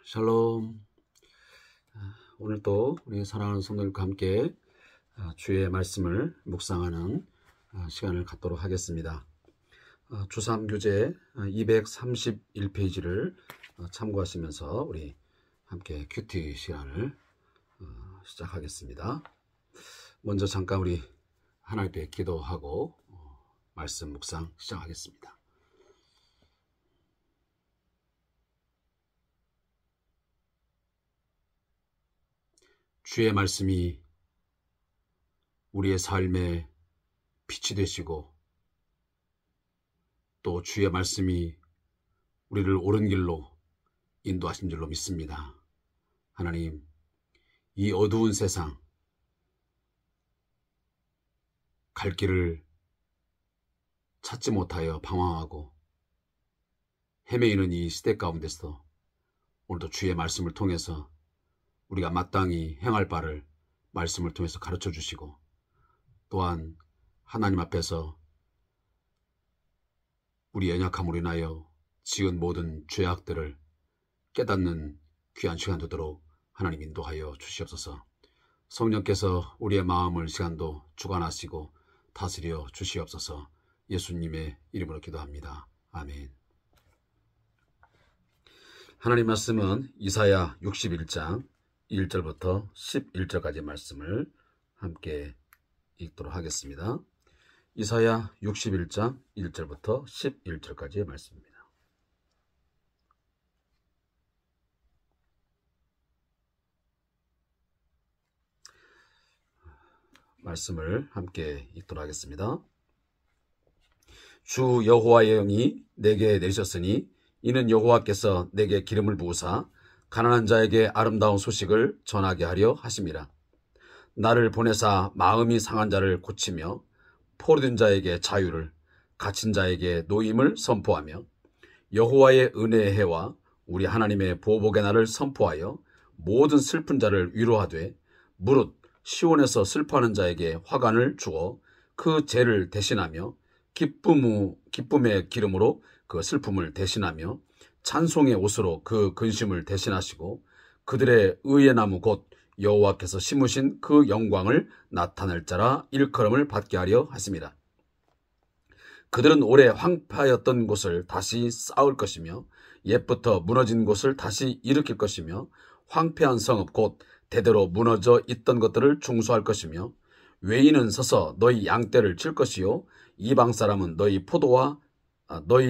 샬롬. 오늘 또 우리 사랑하는 성도들과 함께 주의 말씀을 묵상하는 시간을 갖도록 하겠습니다. 주3교재 231페이지를 참고하시면서 우리 함께 큐티 시간을 시작하겠습니다. 먼저 잠깐 우리 하나님께 기도하고 말씀 묵상 시작하겠습니다. 주의 말씀이 우리의 삶에 빛이 되시고 또 주의 말씀이 우리를 옳은 길로 인도하신 줄로 믿습니다. 하나님, 이 어두운 세상 갈 길을 찾지 못하여 방황하고 헤매이는 이 시대 가운데서 오늘도 주의 말씀을 통해서 우리가 마땅히 행할 바를 말씀을 통해서 가르쳐 주시고 또한 하나님 앞에서 우리 연약함으로 인하여 지은 모든 죄악들을 깨닫는 귀한 시간 되도록 하나님 인도하여 주시옵소서. 성령께서 우리의 마음을 시간도 주관하시고 다스려 주시옵소서. 예수님의 이름으로 기도합니다. 아멘. 하나님 말씀은 이사야 61장 1절부터 11절까지 말씀을 함께 읽도록 하겠습니다. 이사야 61장 1절부터 11절까지의 말씀입니다. 말씀을 함께 읽도록 하겠습니다. 주 여호와의 영이 내게 내리셨으니 이는 여호와께서 내게 기름을 부으사 가난한 자에게 아름다운 소식을 전하게 하려 하심이라. 나를 보내사 마음이 상한 자를 고치며 포로된 자에게 자유를, 갇힌 자에게 노임을 선포하며 여호와의 은혜의 해와 우리 하나님의 보복의 날을 선포하여 모든 슬픈 자를 위로하되 무릇 시온에서 슬퍼하는 자에게 화관을 주어 그 죄를 대신하며 기쁨의 기름으로 그 슬픔을 대신하며 찬송의 옷으로 그 근심을 대신하시고 그들의 의의 나무 곧 여호와께서 심으신 그 영광을 나타낼 자라 일컬음을 받게 하려 하심이라. 그들은 오래 황폐하였던 곳을 다시 쌓을 것이며 옛부터 무너진 곳을 다시 일으킬 것이며 황폐한 성읍 곧 대대로 무너져 있던 것들을 중수할 것이며 외인은 서서 너희 양떼를 칠 것이요 이방 사람은 너희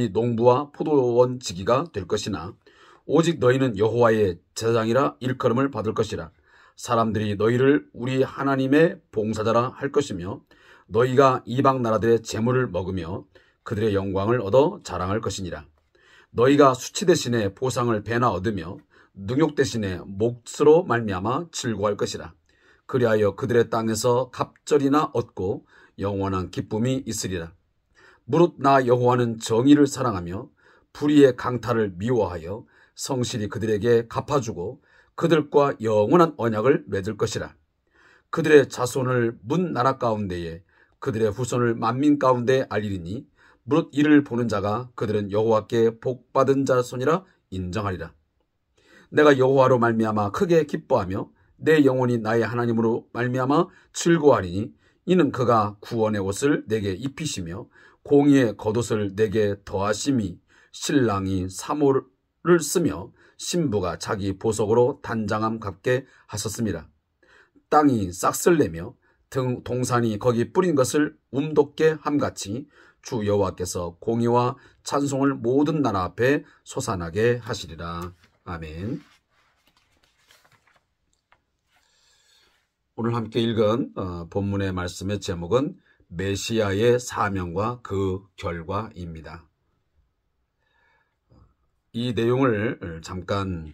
농부와 포도원 지기가 될 것이나 오직 너희는 여호와의 제사장이라 일컬음을 받을 것이라. 사람들이 너희를 우리 하나님의 봉사자라 할 것이며 너희가 이방 나라들의 재물을 먹으며 그들의 영광을 얻어 자랑할 것이니라. 너희가 수치 대신에 보상을 배나 얻으며 능욕 대신에 몫으로 말미암아 즐거워할 것이라. 그리하여 그들의 땅에서 갑절이나 얻고 영원한 기쁨이 있으리라. 무릇 나 여호와는 정의를 사랑하며 불의의 강탈을 미워하여 성실히 그들에게 갚아주고 그들과 영원한 언약을 맺을 것이라. 그들의 자손을 문 나라 가운데에 그들의 후손을 만민 가운데 알리리니 무릇 이를 보는 자가 그들은 여호와께 복받은 자손이라 인정하리라. 내가 여호와로 말미암아 크게 기뻐하며 내 영혼이 나의 하나님으로 말미암아 즐거워하리니 이는 그가 구원의 옷을 내게 입히시며 공의의 겉옷을 내게 더하심이 신랑이 사모를 쓰며 신부가 자기 보석으로 단장함 갚게 하셨습니다. 땅이 싹을 내며 동산이 거기 뿌린 것을 움돋게 함같이 주 여호와께서 공의와 찬송을 모든 나라 앞에 솟아나게 하시리라. 아멘. 오늘 함께 읽은 본문의 말씀의 제목은 메시아의 사명과 그 결과입니다. 이 내용을 잠깐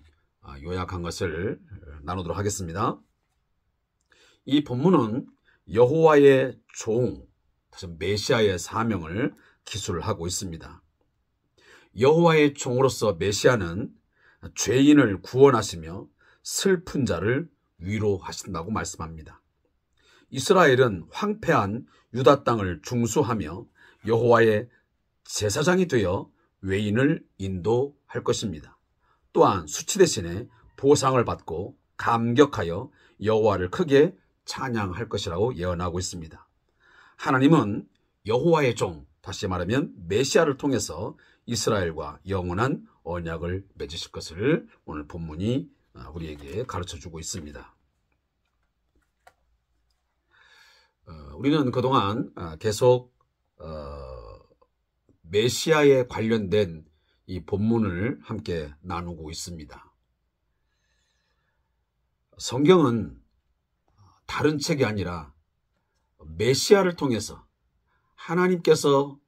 요약한 것을 나누도록 하겠습니다. 이 본문은 여호와의 종, 메시아의 사명을 기술을 하고 있습니다. 여호와의 종으로서 메시아는 죄인을 구원하시며 슬픈 자를 위로하신다고 말씀합니다. 이스라엘은 황폐한 유다 땅을 중수하며 여호와의 제사장이 되어 외인을 인도할 것입니다. 또한 수치 대신에 보상을 받고 감격하여 여호와를 크게 찬양할 것이라고 예언하고 있습니다. 하나님은 여호와의 종, 다시 말하면 메시아를 통해서 이스라엘과 영원한 언약을 맺으실 것을 오늘 본문이 우리에게 가르쳐주고 있습니다. 우리는 그동안 계속 메시아에 관련된 이 본문을 함께 나누고 있습니다. 성경은 다른 책이 아니라 메시아를 통해서 하나님께서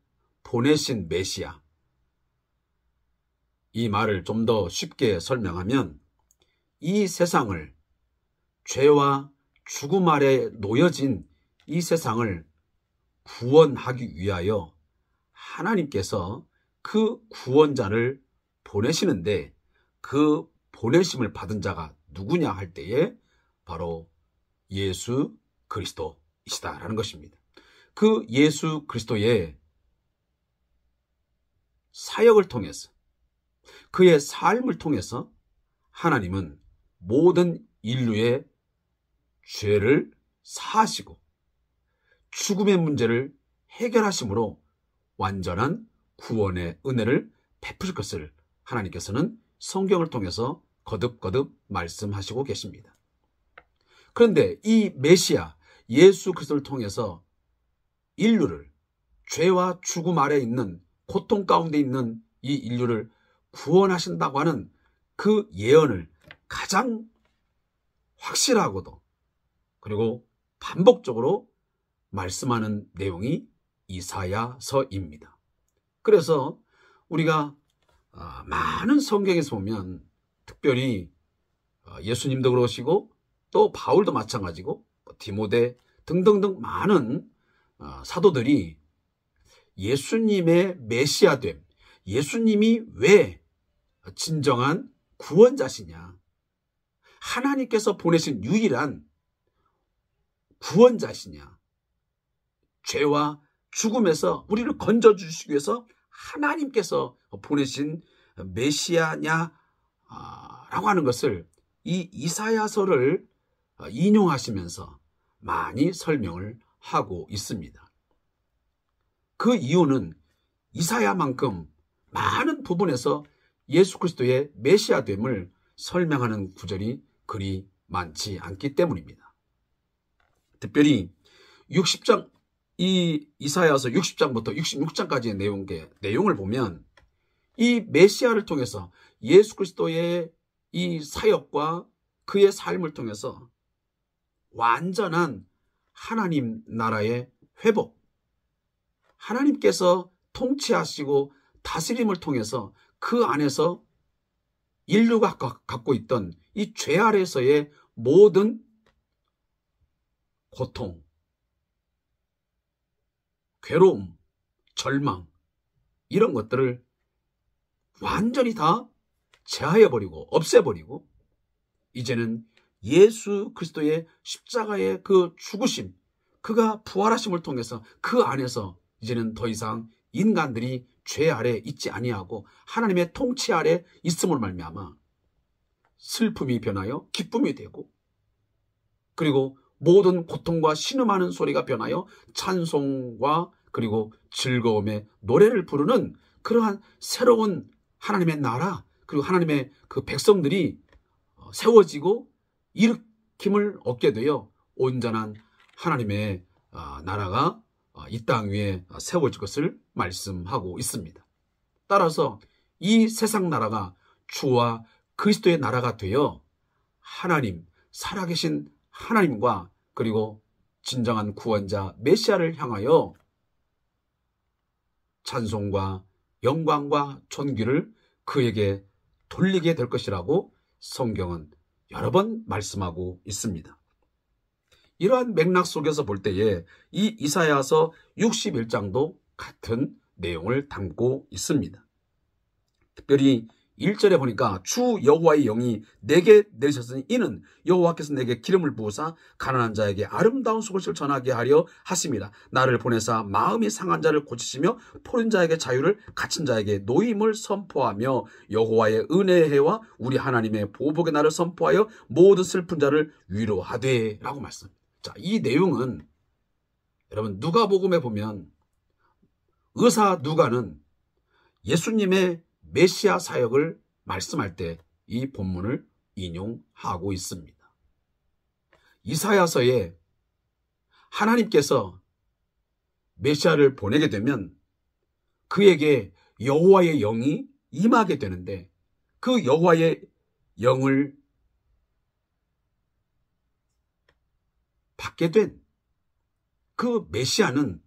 보내신 메시아, 이 말을 좀 더 쉽게 설명하면 이 세상을, 죄와 죽음 아래 놓여진 이 세상을 구원하기 위하여 하나님께서 그 구원자를 보내시는데, 그 보내심을 받은 자가 누구냐 할 때에 바로 예수 그리스도이시다라는 것입니다. 그 예수 그리스도의 사역을 통해서, 그의 삶을 통해서 하나님은 모든 인류의 죄를 사하시고 죽음의 문제를 해결하심으로 완전한 구원의 은혜를 베푸실 것을 하나님께서는 성경을 통해서 거듭거듭 말씀하시고 계십니다. 그런데 이 메시아 예수 그리스도를 통해서 인류를, 죄와 죽음 아래 있는, 고통 가운데 있는 이 인류를 구원하신다고 하는 그 예언을 가장 확실하고도 그리고 반복적으로 말씀하는 내용이 이사야서입니다. 그래서 우리가 많은 성경에서 보면, 특별히 예수님도 그러시고 또 바울도 마찬가지고 디모데 등등등 많은 사도들이 예수님의 메시아됨, 예수님이 왜 진정한 구원자시냐, 하나님께서 보내신 유일한 구원자시냐, 죄와 죽음에서 우리를 건져주시기 위해서 하나님께서 보내신 메시아냐 라고 하는 것을 이 이사야서를 인용하시면서 많이 설명을 하고 있습니다. 그 이유는 이사야만큼 많은 부분에서 예수 그리스도의 메시아됨을 설명하는 구절이 그리 많지 않기 때문입니다. 특별히 60장, 이 이사야서 60장부터 66장까지의 내용을 보면 이 메시아를 통해서 예수 그리스도의 이 사역과 그의 삶을 통해서 완전한 하나님 나라의 회복, 하나님께서 통치하시고 다스림을 통해서 그 안에서 인류가 갖고 있던 이 죄 아래서의 모든 고통, 괴로움, 절망, 이런 것들을 완전히 다 제하여버리고 없애버리고 이제는 예수 그리스도의 십자가의 그 죽으심, 그가 부활하심을 통해서 그 안에서 이제는 더 이상 인간들이 죄 아래 있지 아니하고 하나님의 통치 아래 있음을 말미암아 슬픔이 변하여 기쁨이 되고, 그리고 모든 고통과 신음하는 소리가 변하여 찬송과 그리고 즐거움의 노래를 부르는 그러한 새로운 하나님의 나라, 그리고 하나님의 그 백성들이 세워지고 일으킴을 얻게 되어 온전한 하나님의 나라가 이 땅 위에 세워질 것을 말씀하고 있습니다. 따라서 이 세상 나라가 주와 그리스도의 나라가 되어 하나님, 살아계신 하나님과 그리고 진정한 구원자 메시아를 향하여 찬송과 영광과 존귀를 그에게 돌리게 될 것이라고 성경은 여러 번 말씀하고 있습니다. 이러한 맥락 속에서 볼 때에 이 이사야서 61장도 같은 내용을 담고 있습니다. 특별히 1절에 보니까 주 여호와의 영이 내게 내리셨으니 이는 여호와께서 내게 기름을 부으사 가난한 자에게 아름다운 소식을 전하게 하려 하심이라. 나를 보내사 마음이 상한 자를 고치시며 포른 자에게 자유를, 갇힌 자에게 노임을 선포하며 여호와의 은혜의 해와 우리 하나님의 보복의 날을 선포하여 모든 슬픈 자를 위로하되 라고 말씀합니다. 자, 이 내용은 여러분 누가복음에 보면 의사 누가는 예수님의 메시아 사역을 말씀할 때 이 본문을 인용하고 있습니다. 이사야서에 하나님께서 메시아를 보내게 되면 그에게 여호와의 영이 임하게 되는데 그 여호와의 영을 받게 된 그 메시아는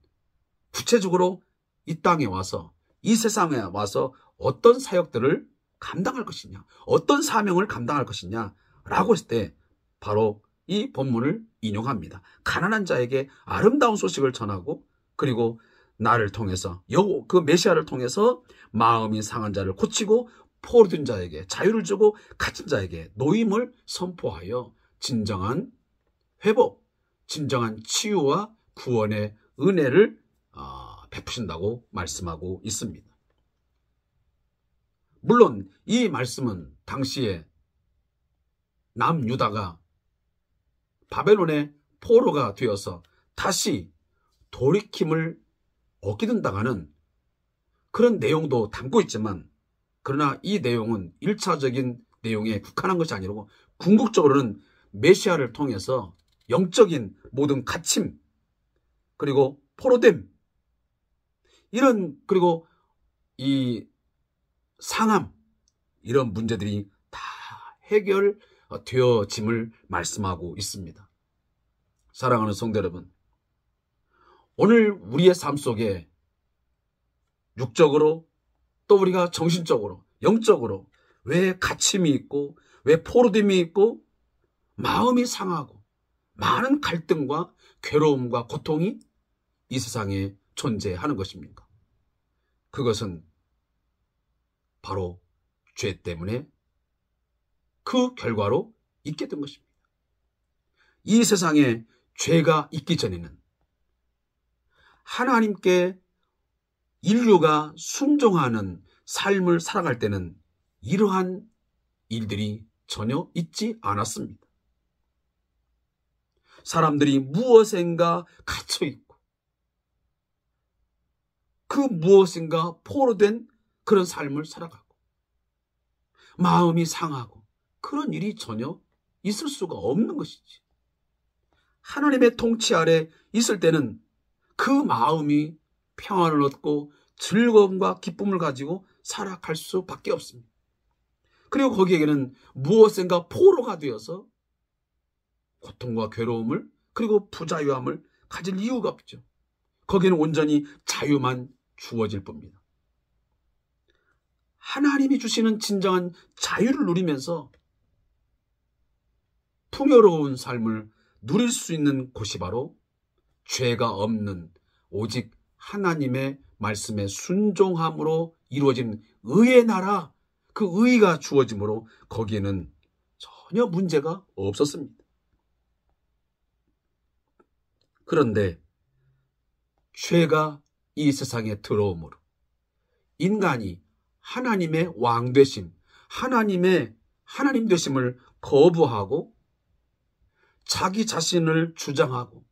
구체적으로 이 땅에 와서 이 세상에 와서 어떤 사역들을 감당할 것이냐, 어떤 사명을 감당할 것이냐 라고 했을 때 바로 이 본문을 인용합니다. 가난한 자에게 아름다운 소식을 전하고 그리고 나를 통해서 그 메시아를 통해서 마음이 상한 자를 고치고 포로된 자에게 자유를 주고 갇힌 자에게 노임을 선포하여 진정한 회복, 진정한 치유와 구원의 은혜를 베푸신다고 말씀하고 있습니다. 물론 이 말씀은 당시에 남유다가 바벨론의 포로가 되어서 다시 돌이킴을 얻게 된다가는 그런 내용도 담고 있지만 그러나 이 내용은 1차적인 내용에 국한한 것이 아니고 궁극적으로는 메시아를 통해서 영적인 모든 갇힘 그리고 포로됨 이런 그리고 이 상함 이런 문제들이 다 해결되어짐을 말씀하고 있습니다. 사랑하는 성도 여러분, 오늘 우리의 삶 속에 육적으로 또 우리가 정신적으로 영적으로 왜 갇힘이 있고 왜 포로됨이 있고 마음이 상하고 많은 갈등과 괴로움과 고통이 이 세상에 존재하는 것입니까? 그것은 바로 죄 때문에 그 결과로 있게 된 것입니다. 이 세상에 죄가 있기 전에는 하나님께 인류가 순종하는 삶을 살아갈 때는 이러한 일들이 전혀 있지 않았습니다. 사람들이 무엇인가 갇혀있고 그 무엇인가 포로된 그런 삶을 살아가고 마음이 상하고 그런 일이 전혀 있을 수가 없는 것이지. 하나님의 통치 아래 있을 때는 그 마음이 평안을 얻고 즐거움과 기쁨을 가지고 살아갈 수밖에 없습니다. 그리고 거기에는 무엇인가 포로가 되어서 고통과 괴로움을 그리고 부자유함을 가질 이유가 없죠. 거기는 온전히 자유만 주어질 뿐입니다. 하나님이 주시는 진정한 자유를 누리면서 풍요로운 삶을 누릴 수 있는 곳이 바로 죄가 없는 오직 하나님의 말씀에 순종함으로 이루어진 의의 나라, 그 의가 주어짐으로 거기에는 전혀 문제가 없었습니다. 그런데 죄가 이 세상에 들어오므로 인간이 하나님의 왕 되심, 하나님 되심을 거부하고 자기 자신을 주장하고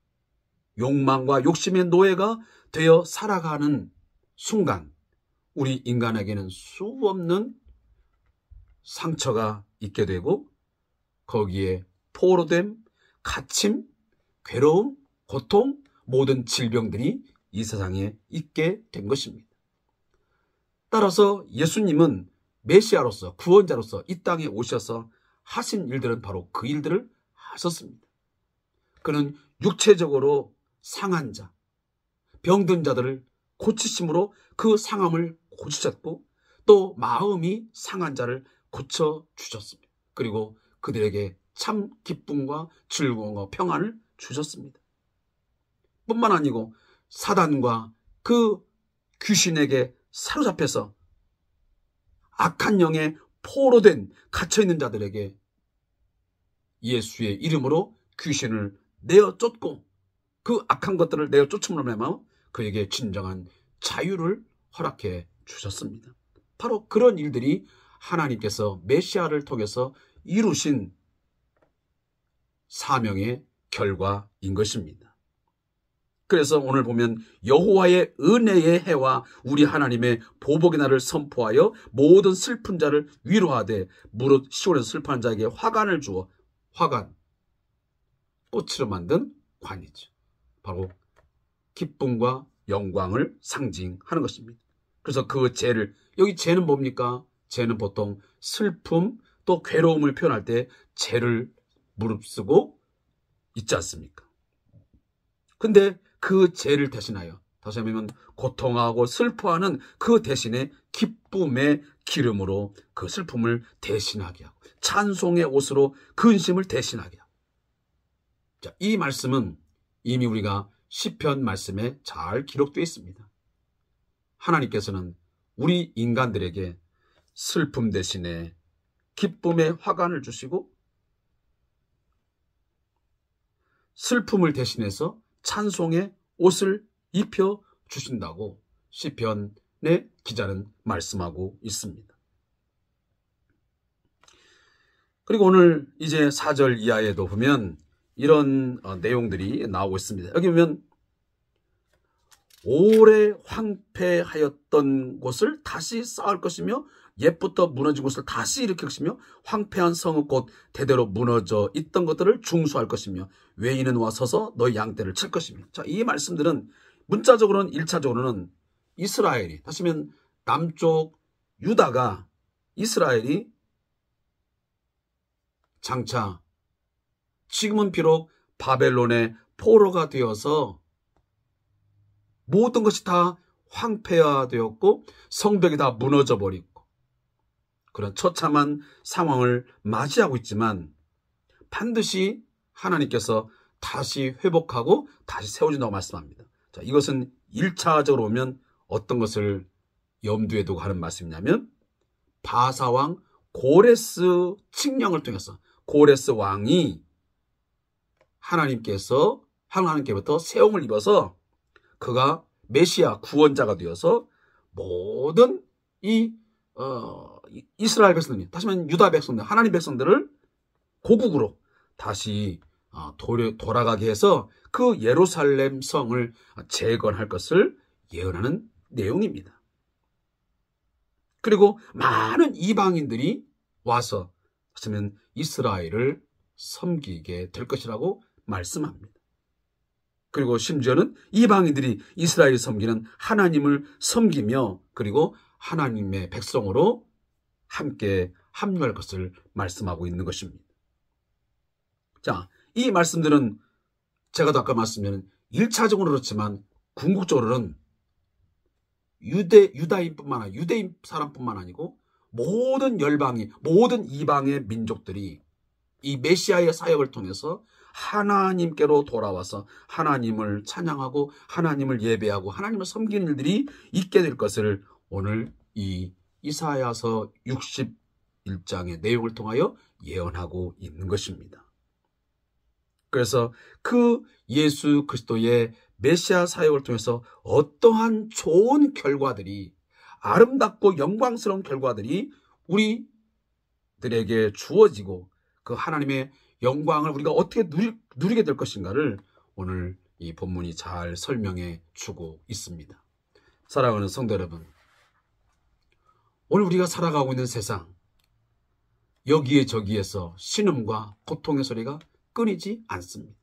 욕망과 욕심의 노예가 되어 살아가는 순간 우리 인간에게는 수없는 상처가 있게 되고 거기에 포로됨, 갇힘, 괴로움, 고통, 모든 질병들이 이 세상에 있게 된 것입니다. 따라서 예수님은 메시아로서 구원자로서 이 땅에 오셔서 하신 일들은 바로 그 일들을 하셨습니다. 그는 육체적으로 상한 자, 병든 자들을 고치심으로 그 상함을 고치셨고 또 마음이 상한 자를 고쳐주셨습니다. 그리고 그들에게 참 기쁨과 즐거움과 평안을 주셨습니다. 뿐만 아니고 사단과 그 귀신에게 사로잡혀서 악한 영의 포로된 갇혀있는 자들에게 예수의 이름으로 귀신을 내어 쫓고 그 악한 것들을 내어 쫓음으로 말미암아 그에게 진정한 자유를 허락해 주셨습니다. 바로 그런 일들이 하나님께서 메시아를 통해서 이루신 사명의 결과인 것입니다. 그래서 오늘 보면 여호와의 은혜의 해와 우리 하나님의 보복의 날을 선포하여 모든 슬픈 자를 위로하되 무릇 시온에서 슬퍼하는 자에게 화관을 주어, 화관, 꽃으로 만든 관이죠. 바로 기쁨과 영광을 상징하는 것입니다. 그래서 그 죄를, 여기 죄는 뭡니까? 죄는 보통 슬픔 또 괴로움을 표현할 때 죄를 무릅쓰고 있지 않습니까? 근데 그 죄를 대신하여, 다시 말하면 고통하고 슬퍼하는 그 대신에 기쁨의 기름으로 그 슬픔을 대신하게 하고 찬송의 옷으로 근심을 대신하게 하고. 자, 이 말씀은 이미 우리가 시편 말씀에 잘 기록되어 있습니다. 하나님께서는 우리 인간들에게 슬픔 대신에 기쁨의 화관을 주시고 슬픔을 대신해서 찬송의 옷을 입혀 주신다고 시편의 기자는 말씀하고 있습니다. 그리고 오늘 이제 4절 이하에도 보면 이런 내용들이 나오고 있습니다. 여기 보면 오래 황폐하였던 곳을 다시 쌓을 것이며 옛부터 무너진 곳을 다시 일으킬 것이며 황폐한 성읍 곧 대대로 무너져 있던 것들을 중수할 것이며 외인은 와 서서 너희 양떼를 칠 것이며. 자, 이 말씀들은 문자적으로는 1차적으로는 이스라엘이, 다시 말하면 남쪽 유다가, 이스라엘이 장차 지금은 비록 바벨론의 포로가 되어서 모든 것이 다 황폐화되었고 성벽이 다 무너져 버리고 그런 처참한 상황을 맞이하고 있지만 반드시 하나님께서 다시 회복하고 다시 세워준다고 말씀합니다. 자, 이것은 1차적으로 보면 어떤 것을 염두에 두고 하는 말씀이냐면 바사왕 고레스 칙령을 통해서 고레스 왕이 하나님께로부터 세움을 입어서 그가 메시아 구원자가 되어서 모든 이스라엘 백성들, 다시 말하면 유다 백성들, 하나님 백성들을 고국으로 다시 돌아가게 해서 그 예루살렘 성을 재건할 것을 예언하는 내용입니다. 그리고 많은 이방인들이 와서 다시 말하면 이스라엘을 섬기게 될 것이라고 말씀합니다. 그리고 심지어는 이방인들이 이스라엘을 섬기는 하나님을 섬기며 그리고 하나님의 백성으로 함께 합류할 것을 말씀하고 있는 것입니다. 자, 이 말씀들은 제가 아까 말씀드린 1차적으로 그렇지만 궁극적으로는 유대인뿐만 아니라 유대인 사람뿐만 아니고 모든 열방이, 모든 이방의 민족들이 이 메시아의 사역을 통해서 하나님께로 돌아와서 하나님을 찬양하고 하나님을 예배하고 하나님을 섬기는 일들이 있게 될 것을 오늘 이 이사야서 61장의 내용을 통하여 예언하고 있는 것입니다. 그래서 그 예수 그리스도의 메시아 사역을 통해서 어떠한 좋은 결과들이, 아름답고 영광스러운 결과들이 우리들에게 주어지고 그 하나님의 영광을 우리가 어떻게 누리게 될 것인가를 오늘 이 본문이 잘 설명해 주고 있습니다. 사랑하는 성도 여러분, 오늘 우리가 살아가고 있는 세상, 여기에 저기에서 신음과 고통의 소리가 끊이지 않습니다.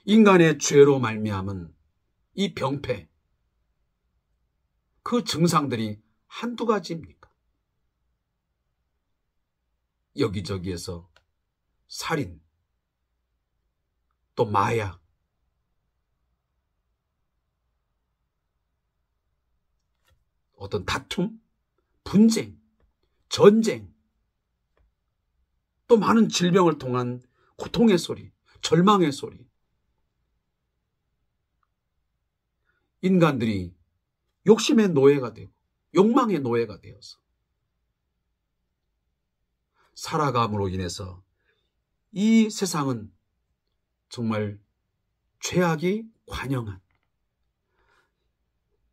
인간의 죄로 말미암은 이 병폐, 그 증상들이 한두 가지입니까? 여기저기에서 살인, 또 마약, 어떤 다툼, 분쟁, 전쟁, 또 많은 질병을 통한 고통의 소리, 절망의 소리. 인간들이 욕심의 노예가 되고 욕망의 노예가 되어서 살아감으로 인해서 이 세상은 정말 죄악이 관영한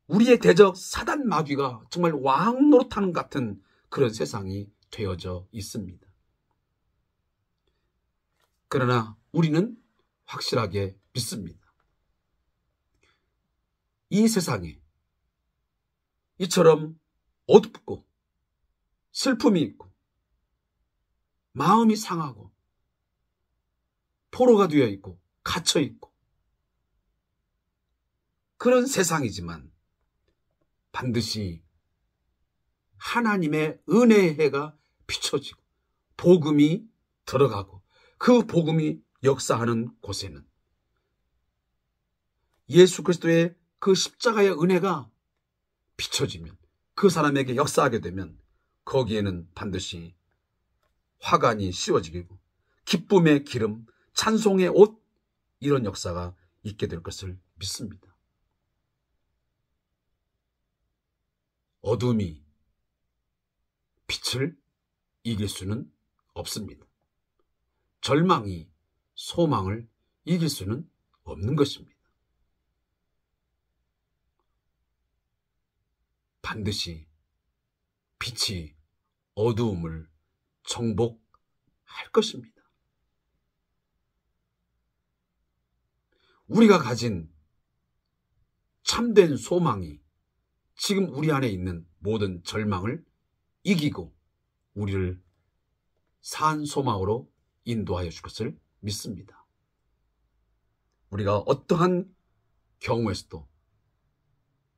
우리의 대적 사단 마귀가 정말 왕노릇하는 같은 그런 세상이 되어져 있습니다. 그러나 우리는 확실하게 믿습니다. 이 세상에 이처럼 어둡고 슬픔이 있고 마음이 상하고 포로가 되어 있고 갇혀 있고 그런 세상이지만 반드시 하나님의 은혜의 해가 비춰지고 복음이 들어가고 그 복음이 역사하는 곳에는 예수 그리스도의 그 십자가의 은혜가 비춰지면 그 사람에게 역사하게 되면 거기에는 반드시 화관이 씌워지고 기쁨의 기름, 찬송의 옷 이런 역사가 있게 될 것을 믿습니다. 어둠이 빛을 이길 수는 없습니다. 절망이 소망을 이길 수는 없는 것입니다. 반드시 빛이 어두움을 정복할 것입니다. 우리가 가진 참된 소망이 지금 우리 안에 있는 모든 절망을 이기고 우리를 산 소망으로 인도하여 줄 것을 믿습니다. 우리가 어떠한 경우에서도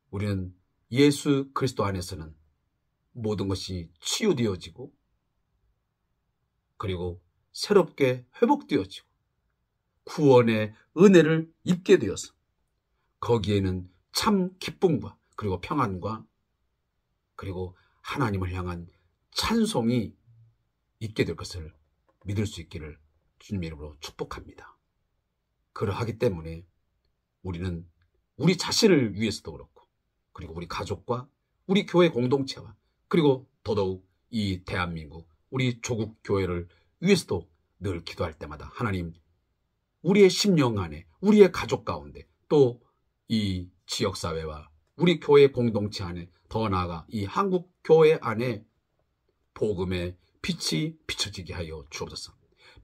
우리는 예수 그리스도 안에서는 모든 것이 치유되어지고 그리고 새롭게 회복되어지고 구원의 은혜를 입게 되어서 거기에는 참 기쁨과 그리고 평안과 그리고 하나님을 향한 찬송이 있게 될 것을 믿을 수 있기를 주님의 이름으로 축복합니다. 그러하기 때문에 우리는 우리 자신을 위해서도 그렇고 그리고 우리 가족과 우리 교회 공동체와 그리고 더더욱 이 대한민국 우리 조국 교회를 위해서도 늘 기도할 때마다 하나님 우리의 심령 안에 우리의 가족 가운데 또 이 지역사회와 우리 교회 공동체 안에 더 나아가 이 한국 교회 안에 복음의 빛이 비춰지게 하여 주옵소서.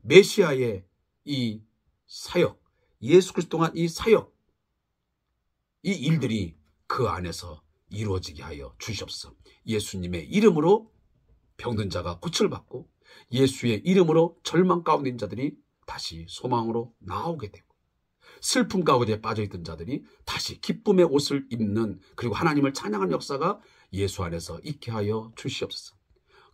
메시아의 이 사역, 예수 그리스도 동안 이 사역, 이 일들이 그 안에서 이루어지게 하여 주시옵소서. 예수님의 이름으로 병든 자가 고침을 받고 예수의 이름으로 절망 가운데 있는 자들이 다시 소망으로 나오게 되고 슬픔 가운데 빠져있던 자들이 다시 기쁨의 옷을 입는 그리고 하나님을 찬양하는 역사가 예수 안에서 있게 하여 주시옵소서.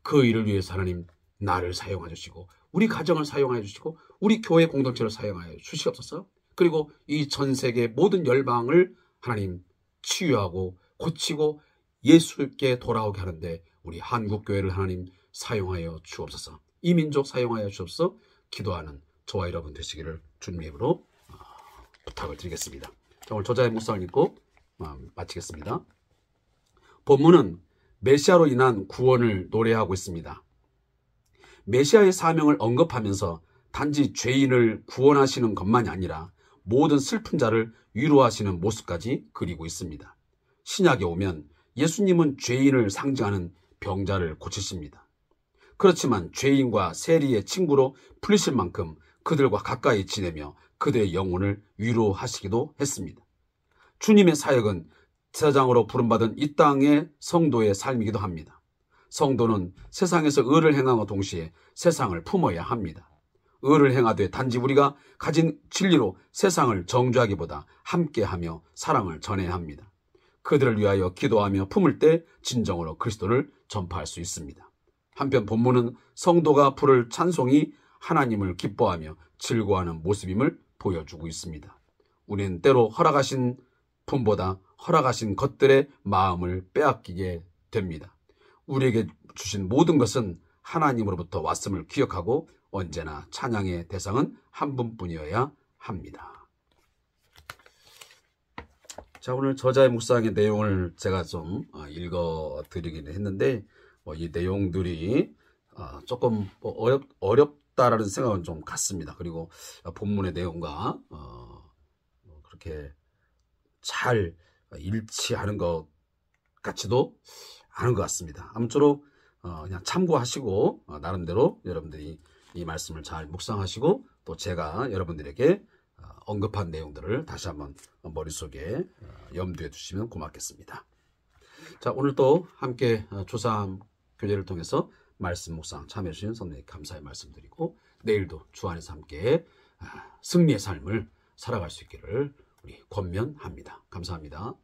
그 일을 위해서 하나님 나를 사용해 주시고 우리 가정을 사용하여 주시고 우리 교회 공동체를 사용하여 주시옵소서. 그리고 이 전 세계 모든 열방을 하나님 치유하고 고치고 예수께 돌아오게 하는데 우리 한국교회를 하나님 사용하여 주옵소서. 이 민족 사용하여 주옵소서. 기도하는 저와 여러분 되시기를 주님의 이름으로 부탁을 드리겠습니다. 오늘 저자의 묵상을 읽고 마치겠습니다. 본문은 메시아로 인한 구원을 노래하고 있습니다. 메시아의 사명을 언급하면서 단지 죄인을 구원하시는 것만이 아니라 모든 슬픈 자를 위로하시는 모습까지 그리고 있습니다. 신약에 오면 예수님은 죄인을 상징하는 병자를 고치십니다. 그렇지만 죄인과 세리의 친구로 풀리실 만큼 그들과 가까이 지내며 그들의 영혼을 위로하시기도 했습니다. 주님의 사역은 제사장으로 부름받은 이 땅의 성도의 삶이기도 합니다. 성도는 세상에서 의를 행함과 동시에 세상을 품어야 합니다. 의를 행하되 단지 우리가 가진 진리로 세상을 정죄하기보다 함께하며 사랑을 전해야 합니다. 그들을 위하여 기도하며 품을 때 진정으로 그리스도를 전파할 수 있습니다. 한편 본문은 성도가 부를 찬송이 하나님을 기뻐하며 즐거워하는 모습임을 보여주고 있습니다. 우리는 때로 허락하신 품보다 허락하신 것들의 마음을 빼앗기게 됩니다. 우리에게 주신 모든 것은 하나님으로부터 왔음을 기억하고 언제나 찬양의 대상은 한 분뿐이어야 합니다. 자, 오늘 저자의 묵상의 내용을 제가 좀 읽어드리긴 했는데 이 내용들이 조금 뭐 어렵다라는 생각은 좀 같습니다. 그리고 본문의 내용과 그렇게 잘 일치하는 것 같지도 않은 것 같습니다. 아무쪼록 그냥 참고하시고 나름대로 여러분들이 이 말씀을 잘 묵상하시고 또 제가 여러분들에게 언급한 내용들을 다시 한번 머릿속에 염두에 두시면 고맙겠습니다. 자, 오늘 또 함께 조삼 교제를 통해서 말씀 묵상 참여해 주신 선생님께 감사의 말씀드리고 내일도 주 안에서 함께 승리의 삶을 살아갈 수 있기를 우리 권면합니다. 감사합니다.